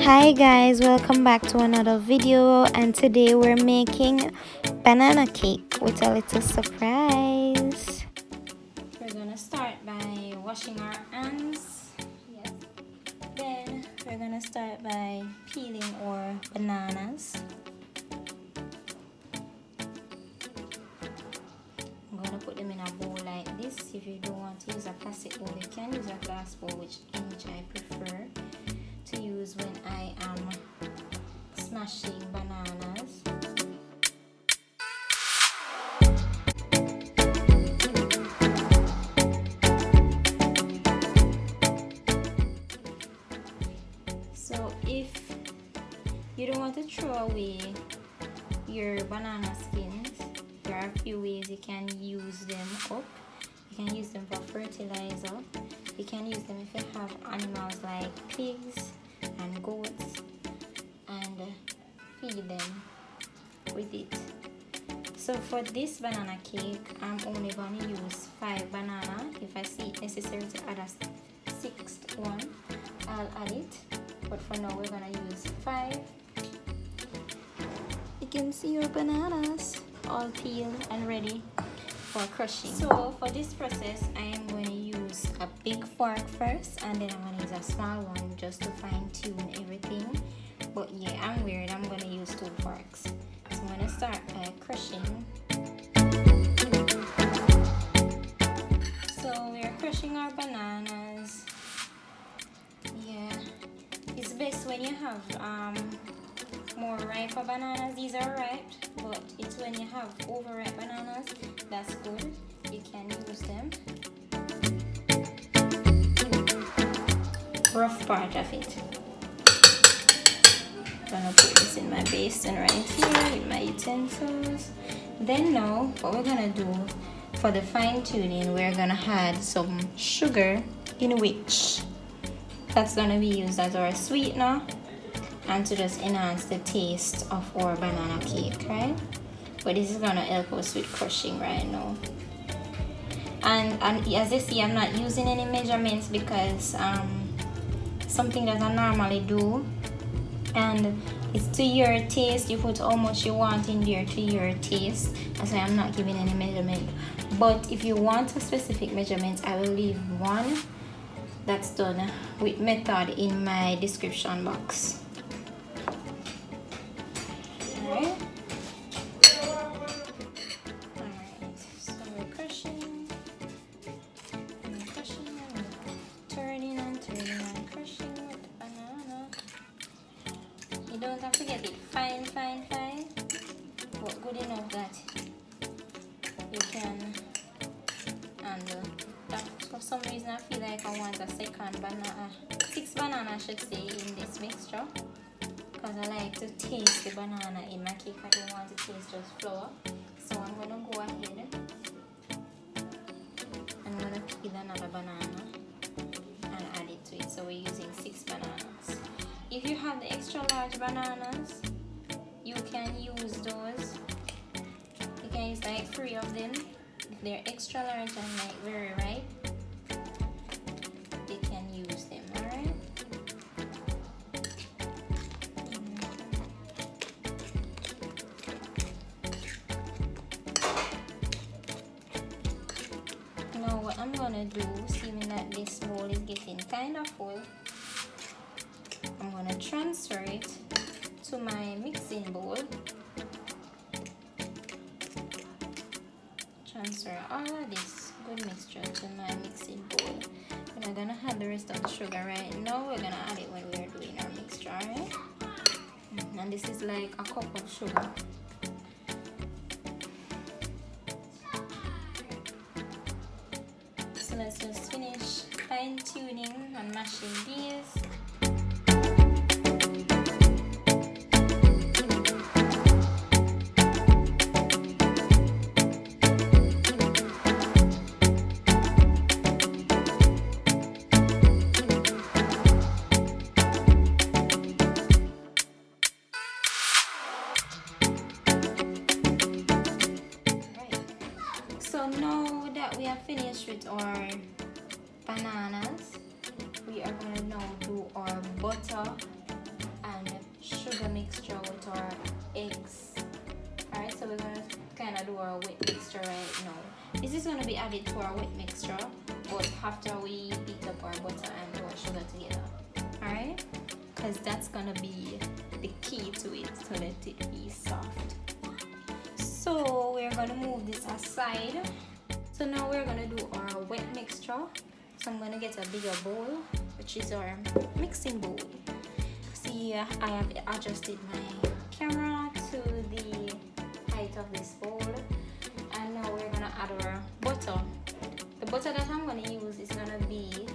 Hi guys, welcome back to another video, and today we're making banana cake with a little surprise. We're gonna start by washing our hands. Yes. Then we're gonna start by peeling our bananas. I'm gonna put them in a bowl like this. If you don't want to use a plastic bowl, you can use a glass bowl, which I prefer to use when I am smashing bananas. So if you don't want to throw away your banana skins, there are a few ways you can use them up. You can use them for fertilizer. You can use them if you have animals like pigs and goats, and feed them with it. So for this banana cake, I'm only going to use 5 banana. If I see it necessary to add a 6th one, I'll add it. But for now, we're going to use 5. You can see your bananas all peeled and ready for crushing. So for this process, I am going to use a big fork first, and then I'm going to use a small one just to fine tune everything. But yeah, I'm weird, I'm going to use 2 forks. So I'm going to start by crushing. So we are crushing our bananas. Yeah, it's best when you have more ripe bananas. These are ripe, but it's when you have overripe bananas that's good. You can use them. Rough part of it. I'm gonna put this in my basin right here with my utensils. Then now, what we're gonna do for the fine tuning, we're gonna add some sugar, in which that's gonna be used as our sweetener and to just enhance the taste of our banana cake, right? But this is gonna help us with crushing right now. And as you see, I'm not using any measurements because something that I normally do, and it's to your taste. You put how much you want in there to your taste. That's why I'm not giving any measurement. But if you want a specific measurement, I will leave one that's done with method in my description box. Alright, so we're crushing and crushing and turning and turning and crushing with the banana. You don't have to get it fine, but good enough that you can handle. For some reason, I feel like I want a second banana, 6 bananas I should say, in this mixture. Because I like to taste the banana in my cake. I don't want to taste just flour. So I'm going to go ahead. I'm going to peel another banana and add it to it. So we're using 6 bananas. If you have the extra large bananas, you can use those. You can use like 3 of them. If they're extra large and like very ripe, you can use them, alright? Now what I'm gonna do, seeing that this bowl is getting kind of full, I'm gonna transfer it to my mixing bowl. Transfer all of this good mixture to my mixing bowl. We're not gonna add the rest of the sugar right now. We're gonna add it when we're doing our mixture, alright? And this is like a cup of sugar. So let's just finish fine tuning and mashing these. So now that we are finished with our bananas, we add it to our wet mixture, but after we beat up our butter and our sugar together. Alright? Because that's gonna be the key to it, to let it be soft. So we're gonna move this aside. So now we're gonna do our wet mixture. So I'm gonna get a bigger bowl, which is our mixing bowl. See, I have adjusted my camera to the height of this bowl, and now we're gonna add our butter. The butter that I'm gonna use is gonna be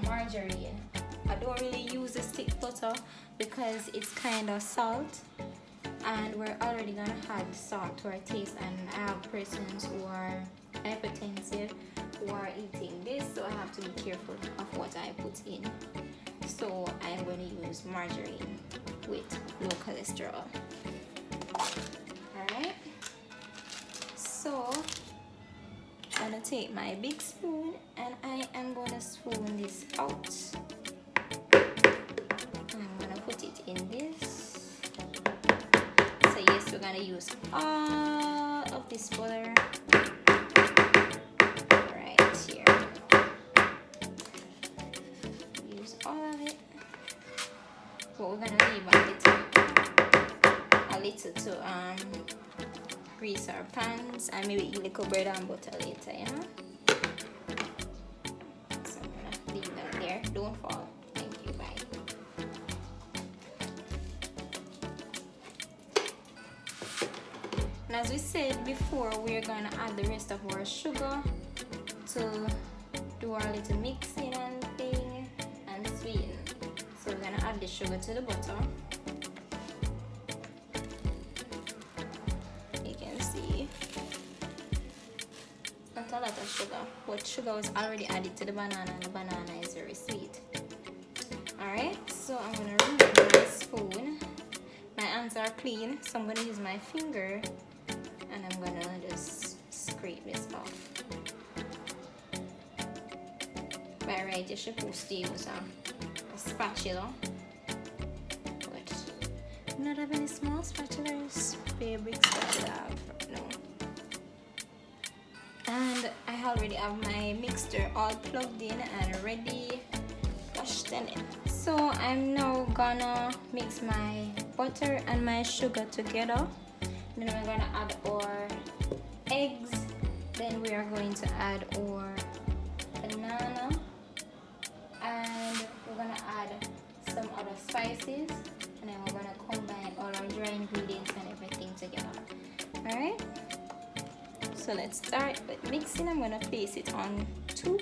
margarine. I don't really use the stick butter because it's kind of salt, and we're already gonna add salt to our taste, and I have persons who are hypertensive who are eating this, so I have to be careful of what I put in. So I'm going to use margarine with low cholesterol. Alright, so I'm going to take my big spoon and I am going to spoon this out. I'm going to put it in this. So yes, we're going to use all of this butter right here. Use all of it. But we're going to leave a little to grease our pans and maybe eat a little bread and butter later, you know. So I'm going to leave them there. Don't fall. Thank you. Bye. And as we said before, we're going to add the rest of our sugar to do our little mixing and thing and sweeten. So we're going to add the sugar to the butter. You can see it's not a lot of sugar, but sugar was already added to the banana and the banana is very sweet. Alright, so I'm going to remove my spoon. My hands are clean, so I'm going to use my finger and I'm going to just scrape this off. By right, you're supposed to use a spatula, but not have any small spatulas, very big spatula no. And I already have my mixture all plugged in and ready washed in it. So I'm now gonna mix my butter and my sugar together. Then we're gonna add our eggs. Then we are going to add our banana. And we're gonna add some other spices, and then we're gonna combine all our dry ingredients and everything together. Alright, so let's start with mixing. I'm gonna place it on 2.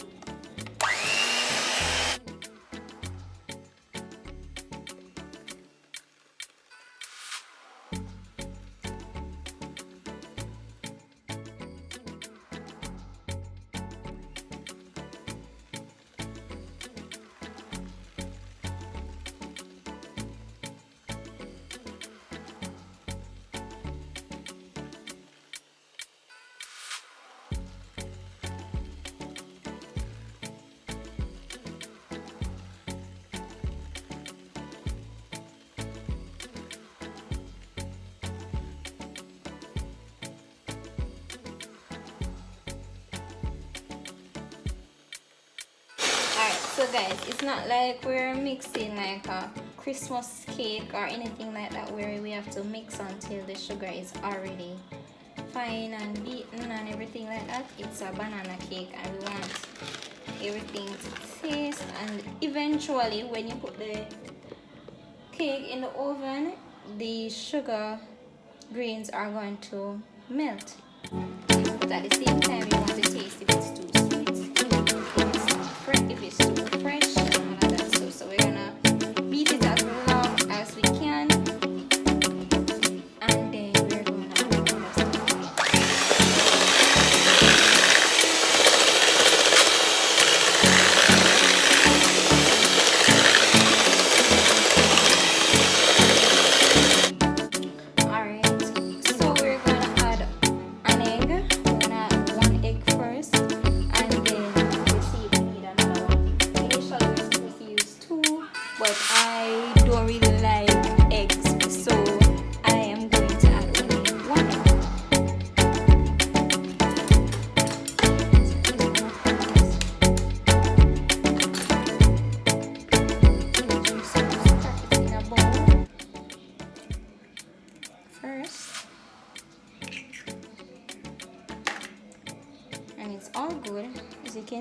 So guys, it's not like we're mixing like a Christmas cake or anything like that where we have to mix until the sugar is already fine and beaten and everything like that. It's a banana cake and we want everything to taste, and eventually when you put the cake in the oven, the sugar grains are going to melt. But at the same time, you want to taste if it's too sweet, if it's too fresh and all of that stuff. So we're gonna beat it as long as we can, and then we're gonna add all the stuff. Alright, so we're gonna add an egg. We're gonna add 1 egg first, and then we'll see if we need another one. Initially we're supposed to use 2, but I don't really like eggs, so I am going to add only 1 egg.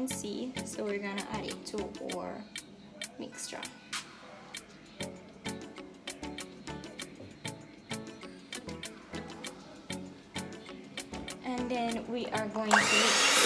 can see. So we're gonna add it to our mixture. And then we are going to mix.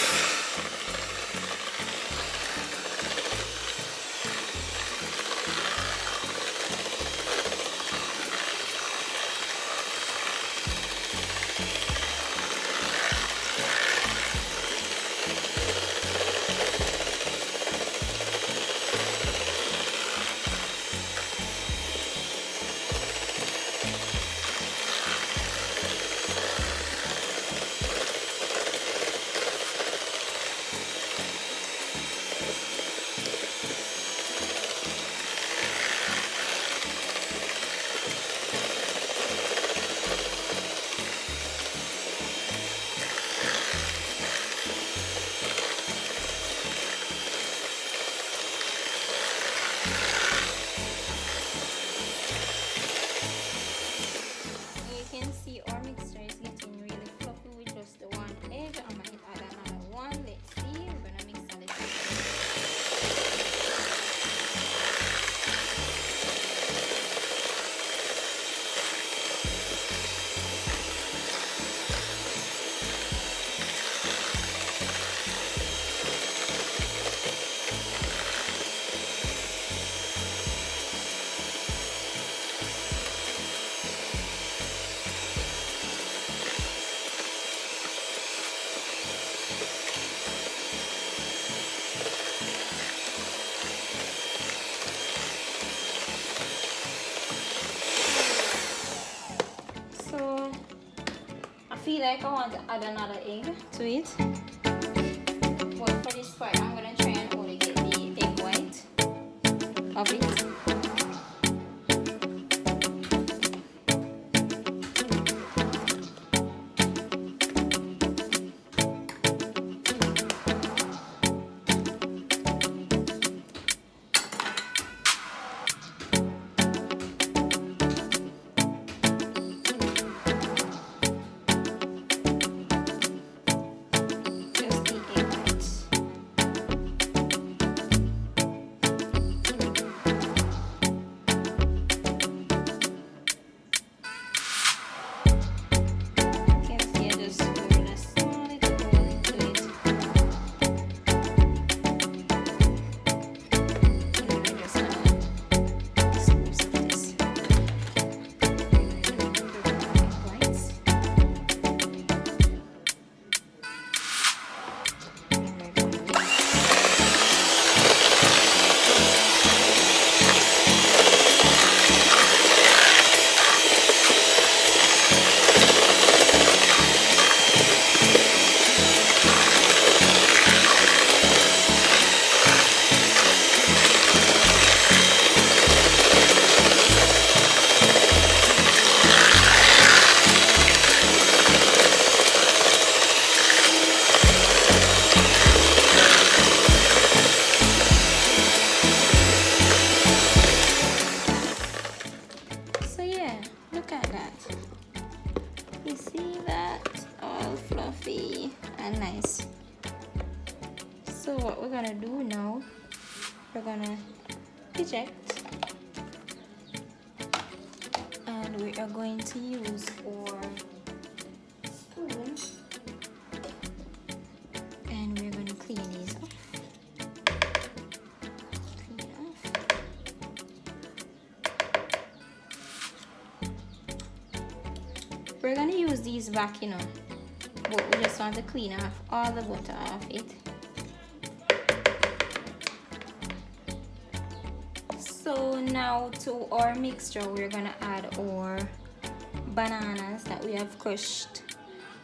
I feel like I want to add another egg to it, but for this part I'm gonna try and only get the egg white of it. And nice. So what we're gonna do now, we're gonna eject, and we are going to use our spoon, and we're gonna clean these off. Clean it off. We're gonna use these back, you know, but we just want to clean off all the butter off it. So now to our mixture, we're gonna add our bananas that we have crushed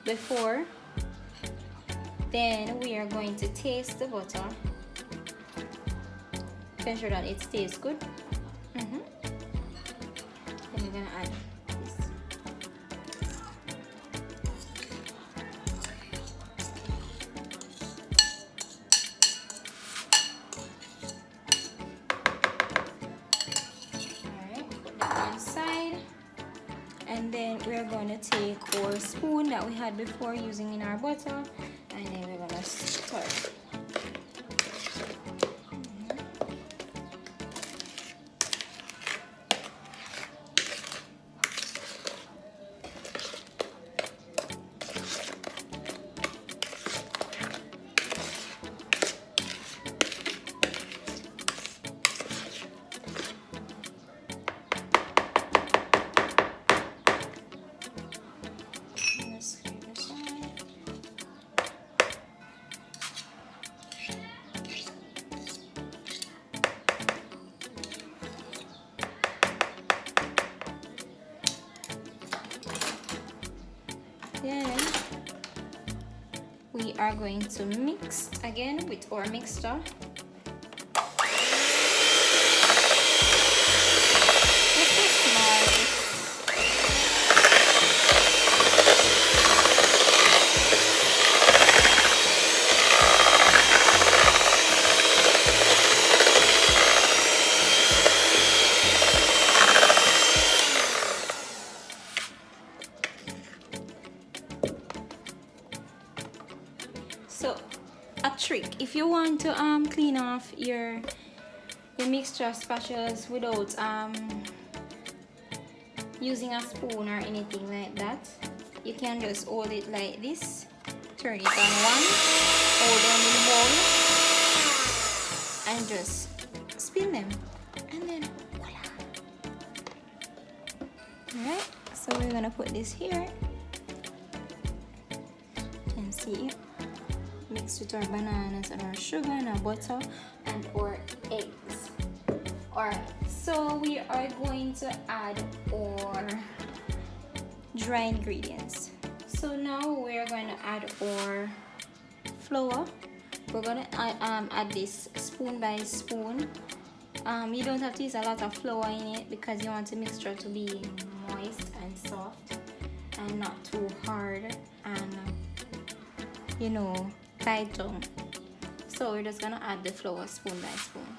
before. Then we are going to taste the butter to ensure that it tastes good. Then we're gonna add this. And then we're going to take our spoon that we had before using in our butter, and then we're going to stir. are going to mix again with our mixture. So a trick, if you want to clean off your mixture spatulas without using a spoon or anything like that, you can just hold it like this, turn it on one, hold them in the bowl, and just spin them, and then voila. Alright, so we're gonna put this here. You can see, mixed with our bananas and our sugar and our butter and our eggs. Alright, so we are going to add our dry ingredients. So now we're going to add our flour. We're going to add this spoon by spoon. You don't have to use a lot of flour in it because you want the mixture to be moist and soft and not too hard and tight down. So we're just gonna add the flour spoon by spoon.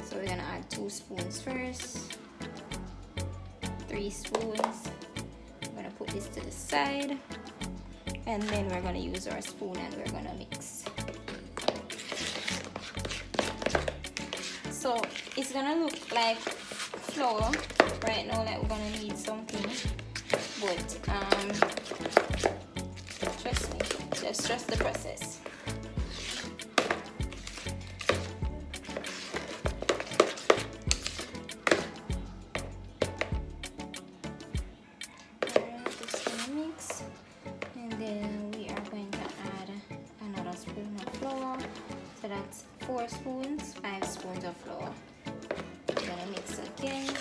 So we're gonna add 2 spoons first, 3 spoons. We're gonna put this to the side, and then we're gonna use our spoon and we're gonna mix. So it's gonna look like flour right now, like we're gonna need something, but trust me, just trust the process. Alright, just gonna mix, and then we are going to add another spoon of flour. So that's 4 spoons, 5 spoons of flour. We're gonna mix again.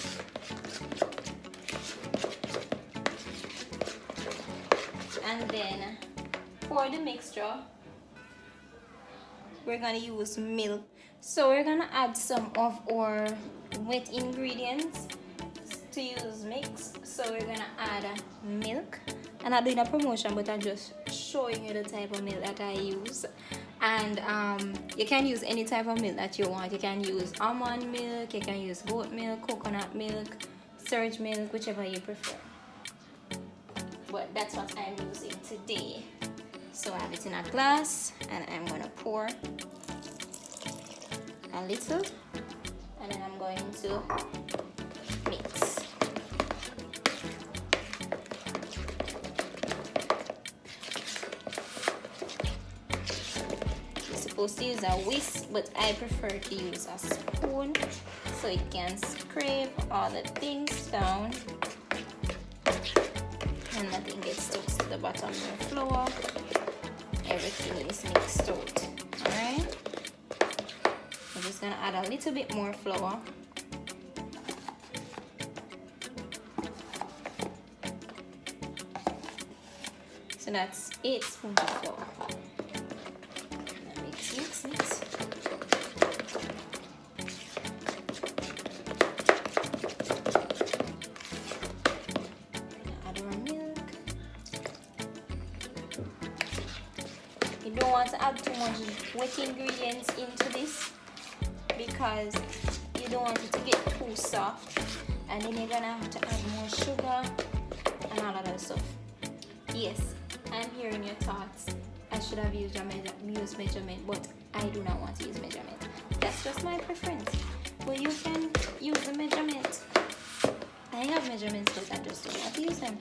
And then for the mixture, we're gonna use milk. So we're gonna add some of our wet ingredients to use mix. So we're gonna add milk. I'm not doing a promotion, but I'm just showing you the type of milk that I use. And you can use any type of milk that you want. You can use almond milk, you can use goat milk, coconut milk, surge milk, whichever you prefer. But that's what I'm using today. So I have it in a glass, and I'm gonna pour a little, and then I'm going to mix. You're supposed to use a whisk, but I prefer to use a spoon so it can scrape all the things down and nothing gets stuck to the bottom of the flour. Everything is mixed out. Alright, I'm just gonna add a little bit more flour. So that's 8 spoons of flour. Now mix, mix, mix. You don't want to add too much wet ingredients into this because you don't want it to get too soft, and then you're gonna have to add more sugar and all of that stuff. Yes, I'm hearing your thoughts. I should have used measurement, but I do not want to use measurement. That's just my preference. But you can use the measurement. I have measurements, but I just don't want to use them.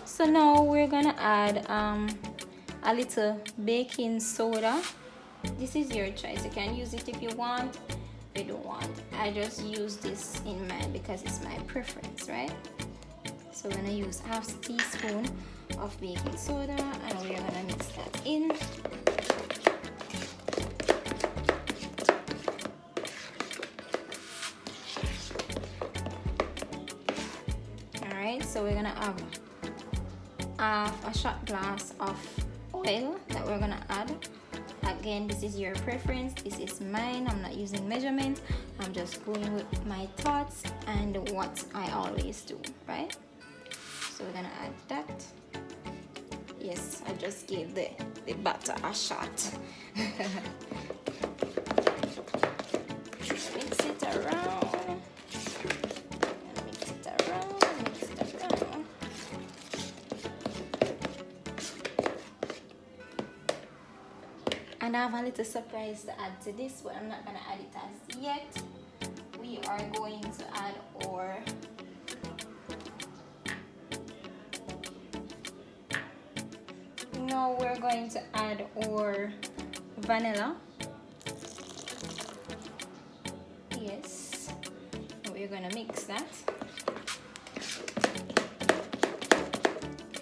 So now we're gonna add a little baking soda. This is your choice. You can use it if you want, if you don't want. I just use this in mine because it's my preference, right? So we're gonna use half teaspoon of baking soda, and we're gonna mix that in. right? So we're gonna have half a shot glass of oil that we're gonna add. Again, this is your preference, this is mine. I'm not using measurement, I'm just going with my thoughts and what I always do, right? So we're gonna add that. Yes, I just gave the batter a shot. Mix it around. Mix it around. Mix it around. And I have a little surprise to add to this, but I'm not gonna add it as yet. We are going to add our now we're going to add our vanilla. Yes, we're gonna mix that.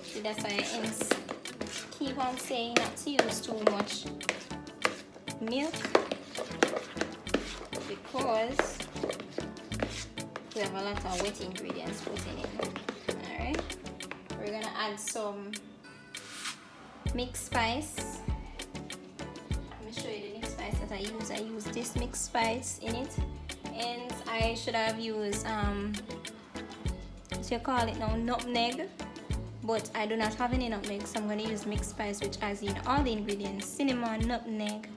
See, that's why I keep on saying not to use too much milk, because we have a lot of wet ingredients put in it. Alright, we're gonna add some mixed spice. Let me show you the mixed spice that I use. I use this mixed spice in it, and I should have used so you call it now nutmeg, but I do not have any nutmeg, so I'm going to use mixed spice, which has in all the ingredients: cinnamon, nutmeg,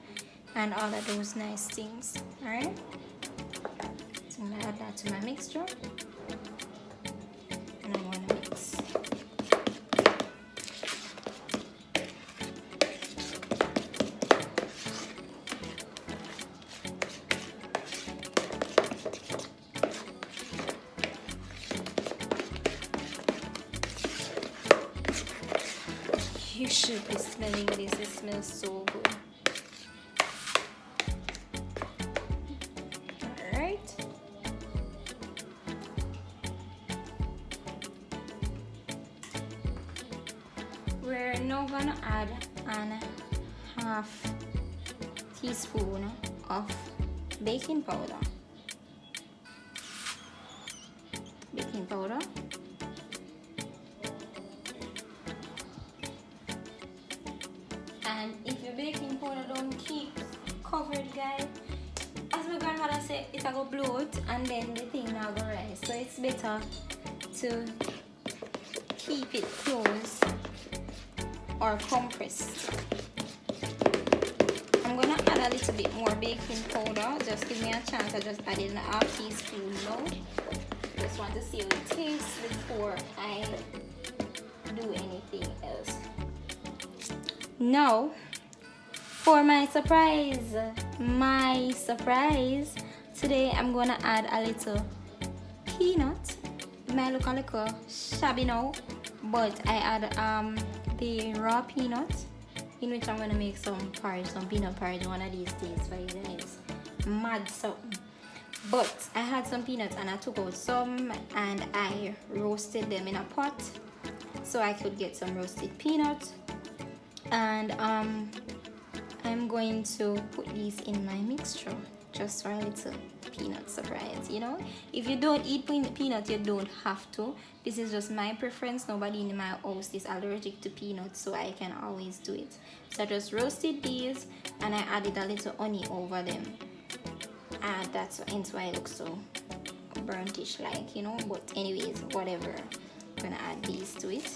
and all of those nice things. Alright, so I'm going to add that to my mixture, and I'm going to mix. You should be smelling this, it smells so good. Alright. We're now gonna add an half teaspoon of baking powder. Baking powder. And if your baking powder don't keep covered, guys, as my grandmother said, it'll go bloat and then the thing now go rise. So it's better to keep it closed or compressed. I'm gonna add a little bit more baking powder. Just give me a chance. I just added a half teaspoon now. Just want to see how it tastes before I do anything else. Now, for my surprise, today I'm gonna add a little peanut. It might look a little shabby now, but I add the raw peanut, in which I'm gonna make some porridge, some peanut porridge one of these days for you guys. Mad something. But I had some peanuts and I took out some and I roasted them in a pot so I could get some roasted peanuts. And I'm going to put these in my mixture just for a little peanut surprise. You know, if you don't eat peanut, you don't have to. This is just my preference. Nobody in my house is allergic to peanuts, so I can always do it. So I just roasted these and I added a little honey over them, and that's why it looks so burntish like, you know. But anyways, whatever, I'm gonna add these to it.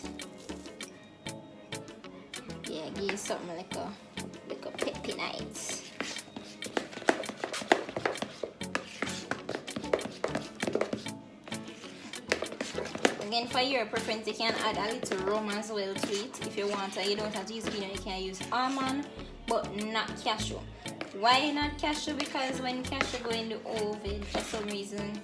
Yeah, give you something like a peppy night. Again, for your preference, you can add a little rum as well to it if you want. You don't have to use peanut, you can use almond, but not cashew. Why not cashew? Because when cashew go in the oven for some reason,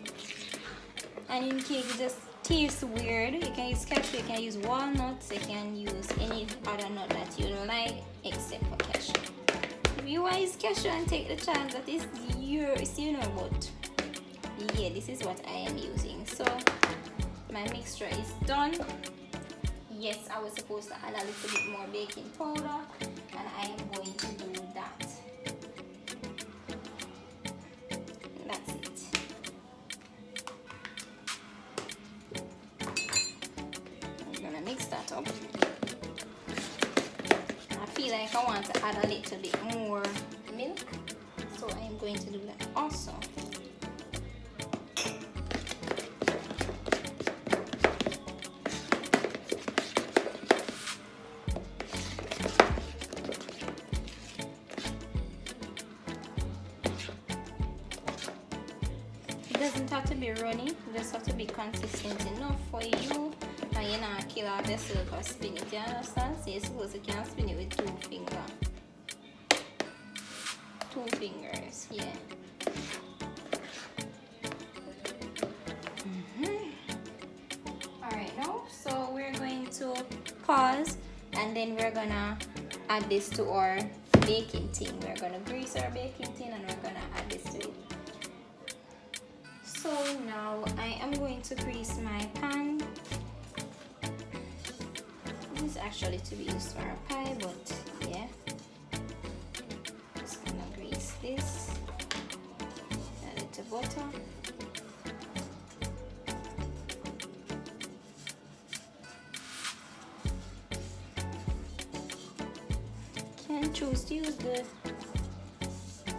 and in cake it just tastes weird. You can use cashew, you can use walnuts, you can use any other nut that you like except for cashew. If you want to use cashew and take the chance that it's yours, you know, but yeah, this is what I am using. So my mixture is done. Yes, I was supposed to add a little bit more baking powder, and I am going to do that. That's it. that up. I feel like I want to add a little bit more milk, so I'm going to do that also. It doesn't have to be runny, it just have to be consistent enough for you, and you're not kill off yourself or spin it, you understand? So you're supposed to can spin it with 2 fingers. 2 fingers, yeah. Alright, now, so we're going to pause, and then we're gonna add this to our baking tin. We're gonna grease our baking tin, and we're gonna add this to it. So now I am going to grease my pan. This is actually to be used for a pie, but yeah. Just gonna grease this. A little butter. You can choose to use the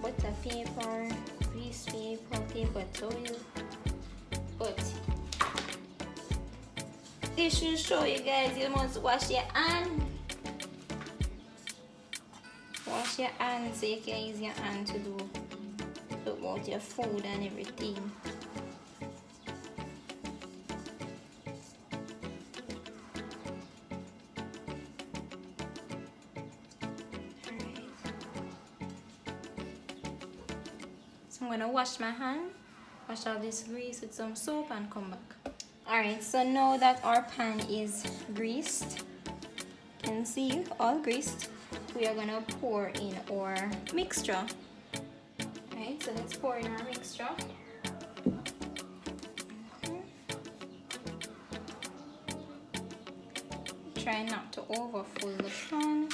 butter paper, grease paper, paper towel, but this should show you guys you must wash your hand. Wash your hand so you can use your hand to do about your food and everything. So I'm gonna wash my hand, wash all this grease with some soap, and come back. Alright, so now that our pan is greased, you can see all greased, we are gonna pour in our mixture. Alright, so let's pour in our mixture. Try not to overfill the pan.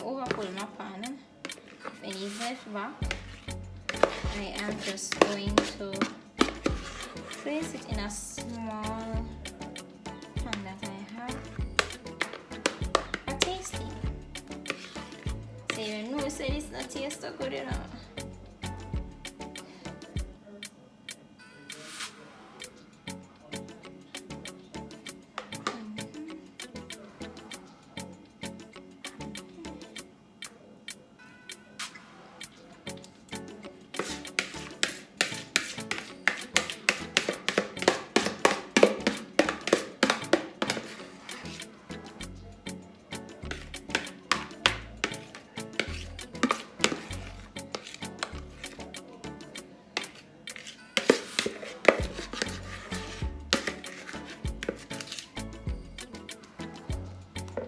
Overfill my pan. If any is left back, I am just going to place it in a small pan that I have. A tasting. So you know, say it's not taste so good enough.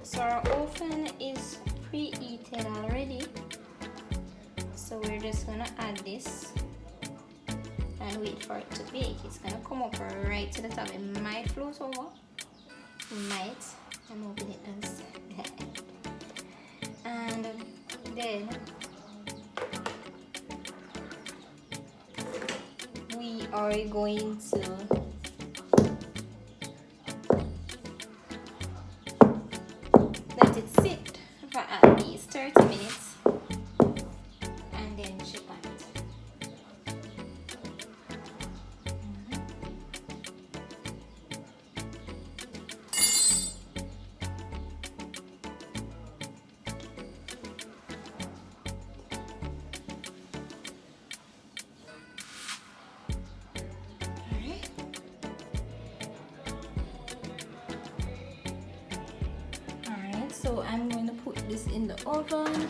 So our oven is preheated already, so we're just gonna add this and wait for it to bake. It's gonna come up right to the top. It might float over, might. I'm hoping it does. And then we are going to let it sit for at least 30 minutes and then check on it. So I'm going to put this in the oven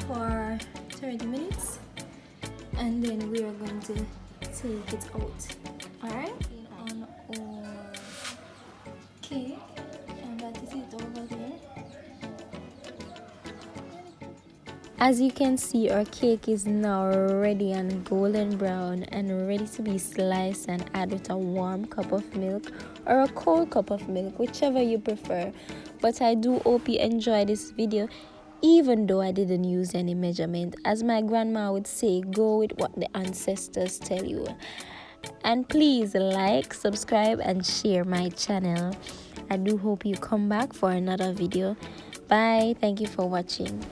for 30 minutes and then we are going to take it out. Alright, on our cake, and that is it over there. As you can see, our cake is now ready and golden brown and ready to be sliced and add with a warm cup of milk or a cold cup of milk, whichever you prefer. But I do hope you enjoy this video, even though I didn't use any measurement. As my grandma would say, go with what the ancestors tell you. And please like, subscribe and share my channel. I do hope you come back for another video. Bye. Thank you for watching.